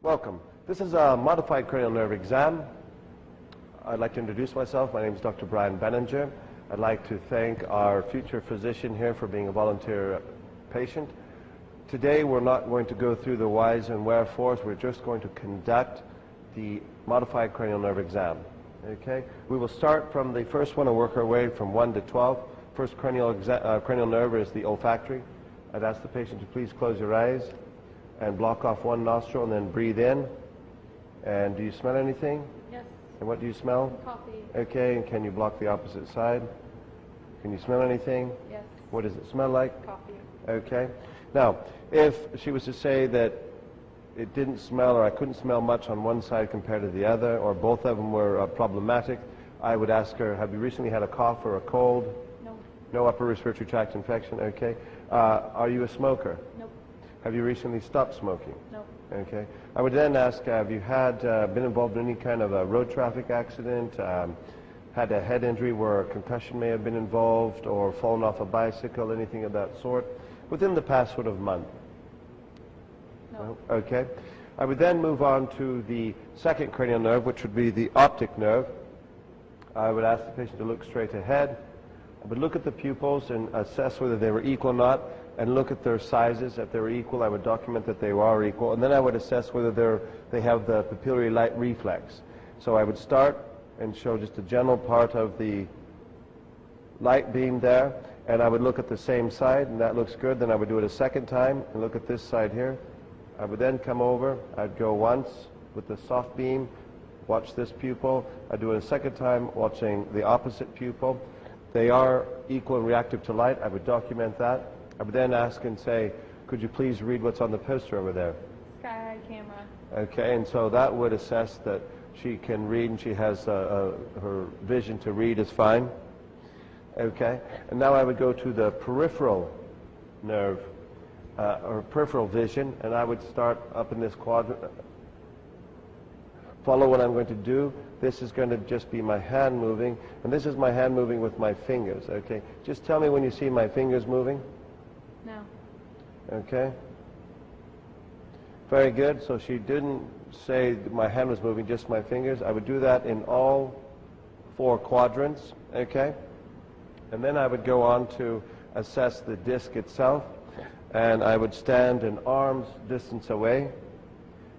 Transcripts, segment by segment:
Welcome. This is a modified cranial nerve exam. I'd like to introduce myself. My name is Dr. Brian Benninger. I'd like to thank our future physician here for being a volunteer patient. Today we're not going to go through the whys and wherefores. We're just going to conduct the modified cranial nerve exam. Okay? We will start from the first one and work our way from 1 to 12. First cranial nerve is the olfactory. I'd ask the patient to please close your eyes and block off one nostril and then breathe in. And do you smell anything? Yes. And what do you smell? Coffee. Okay, and can you block the opposite side? Can you smell anything? Yes. What does it smell like? Coffee. Okay. Now, if she was to say that it didn't smell or I couldn't smell much on one side compared to the other, or both of them were problematic, I would ask her, have you recently had a cough or a cold? No. No upper respiratory tract infection? Okay. Are you a smoker? Nope. Have you recently stopped smoking? No. Okay. I would then ask, have you been involved in any kind of a road traffic accident, had a head injury where a concussion may have been involved, or fallen off a bicycle, anything of that sort, within the past sort of month? No. Okay. I would then move on to the second cranial nerve, which would be the optic nerve. I would ask the patient to look straight ahead. I would look at the pupils and assess whether they were equal or not, and look at their sizes. If they were equal, I would document that they are equal, and then I would assess whether they have the pupillary light reflex. So I would start and show just a general part of the light beam there, and I would look at the same side, and that looks good. Then I would do it a second time and look at this side here. I would then come over. I'd go once with the soft beam, watch this pupil. I'd do it a second time, watching the opposite pupil. They are equal and reactive to light. I would document that. I would then ask and say, could you please read what's on the poster over there? Sky camera. Okay, and so that would assess that she can read and she has her vision to read is fine. Okay, and now I would go to the peripheral nerve, or peripheral vision, and I would start up in this quadrant. Follow what I'm going to do. This is going to just be my hand moving, and this is my hand moving with my fingers, okay? Just tell me when you see my fingers moving. No. Okay. Very good. So she didn't say my hand was moving, just my fingers. I would do that in all four quadrants, okay? And then I would go on to assess the disc itself, and I would stand an arm's distance away.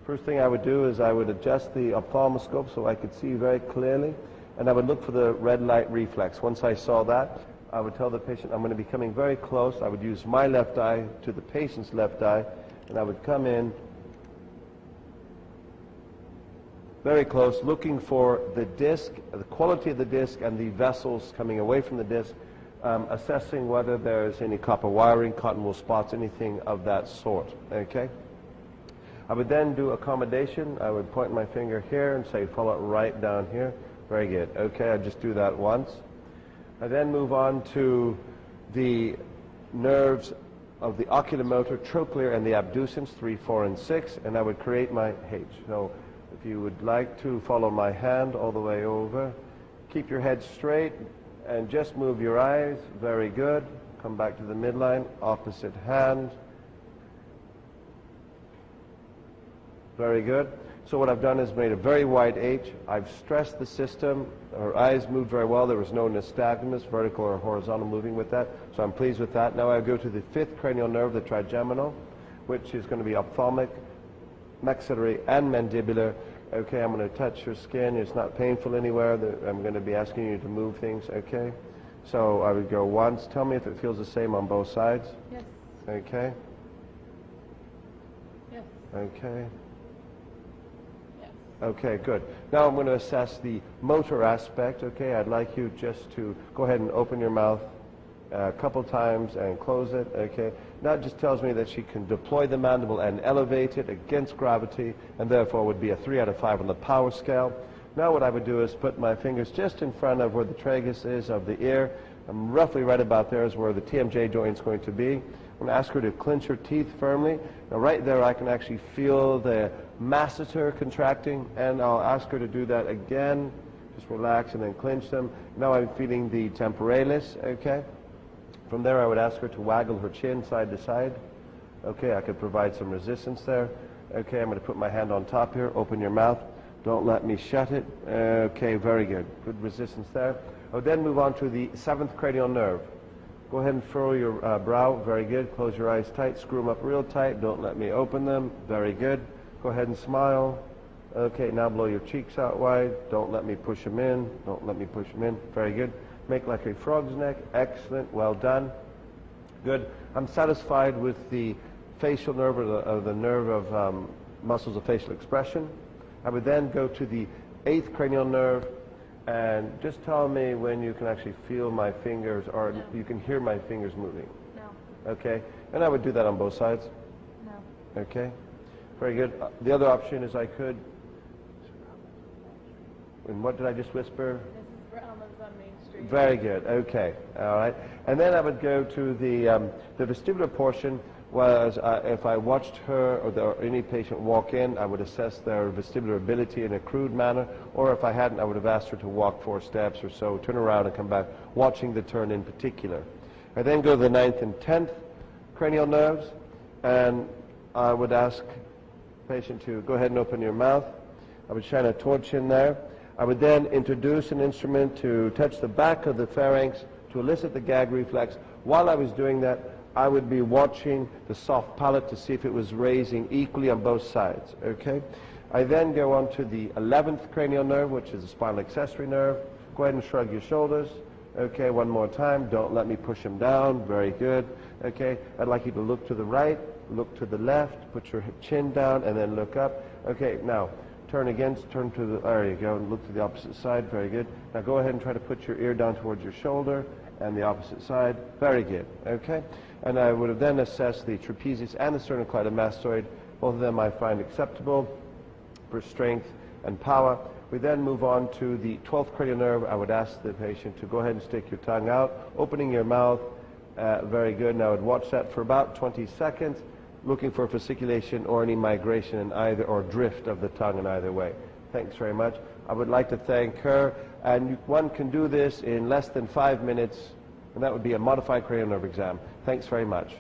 First thing I would do is I would adjust the ophthalmoscope so I could see very clearly, and I would look for the red light reflex. Once I saw that, I would tell the patient I'm going to be coming very close. I would use my left eye to the patient's left eye, and I would come in very close, looking for the disc, the quality of the disc, and the vessels coming away from the disc, assessing whether there's any copper wiring, cotton wool spots, anything of that sort. Okay? I would then do accommodation. I would point my finger here and say, follow it right down here. Very good. Okay, I just do that once. I then move on to the nerves of the oculomotor, trochlear, and the abducens, 3, 4, and 6, and I would create my H. So if you would like to follow my hand all the way over, keep your head straight and just move your eyes. Very good. Come back to the midline, opposite hand. Very good. So what I've done is made a very wide H. I've stressed the system. Her eyes moved very well. There was no nystagmus, vertical or horizontal moving with that. So I'm pleased with that. Now I go to the fifth cranial nerve, the trigeminal, which is going to be ophthalmic, maxillary, and mandibular. Okay, I'm going to touch your skin. It's not painful anywhere. I'm going to be asking you to move things. Okay. So I would go once. Tell me if it feels the same on both sides. Yes. Okay. Yes. Okay. Yes. Okay, good. Now I'm going to assess the motor aspect. Okay, I'd like you just to go ahead and open your mouth a couple times and close it. Okay, that just tells me that she can deploy the mandible and elevate it against gravity, and therefore would be a 3 out of 5 on the power scale. Now what I would do is put my fingers just in front of where the tragus is of the ear. I'm roughly right about there is where the TMJ joint is going to be. I'm going to ask her to clench her teeth firmly. Now right there I can actually feel the masseter contracting, and I'll ask her to do that again. Just relax and then clench them. Now I'm feeling the temporalis, okay? From there I would ask her to waggle her chin side to side. Okay, I could provide some resistance there. Okay, I'm going to put my hand on top here. Open your mouth. Don't let me shut it. Okay, very good. Good resistance there. I'll then move on to the 7th cranial nerve. Go ahead and furrow your brow. Very good. Close your eyes tight. Screw them up real tight. Don't let me open them. Very good. Go ahead and smile. Okay, now blow your cheeks out wide. Don't let me push them in. Don't let me push them in. Very good. Make like a frog's neck. Excellent. Well done. Good. I'm satisfied with the facial nerve or the nerve of muscles of facial expression. I would then go to the 8th cranial nerve, and just tell me when you can actually feel my fingers, or No. you can hear my fingers moving. No. Okay? And I would do that on both sides. No. Okay? Very good. The other option is I could, and what did I just whisper? Mrs. Brown lives on Main Street. Very good. Okay. All right. And then I would go to the vestibular portion. Whereas if I watched her or any patient walk in, I would assess their vestibular ability in a crude manner, or if I hadn't, I would have asked her to walk 4 steps or so, turn around and come back, watching the turn in particular. I then go to the 9th and 10th cranial nerves, and I would ask the patient to go ahead and open your mouth. I would shine a torch in there. I would then introduce an instrument to touch the back of the pharynx to elicit the gag reflex. While I was doing that, I would be watching the soft palate to see if it was raising equally on both sides, okay? I then go on to the 11th cranial nerve, which is the spinal accessory nerve. Go ahead and shrug your shoulders. Okay, one more time. Don't let me push them down. Very good. Okay, I'd like you to look to the right, look to the left, put your chin down, and then look up. Okay, now, turn again, turn to the, there you go, and look to the opposite side. Very good. Now go ahead and try to put your ear down towards your shoulder, and the opposite side. Very good. Okay? And I would have then assessed the trapezius and the sternocleidomastoid. Both of them I find acceptable for strength and power. We then move on to the 12th cranial nerve. I would ask the patient to go ahead and stick your tongue out, opening your mouth. Very good. Now I would watch that for about 20 seconds, looking for fasciculation or any migration in either, or drift of the tongue in either way. Thanks very much. I would like to thank her. And one can do this in less than 5 minutes, and that would be a modified cranial nerve exam. Thanks very much.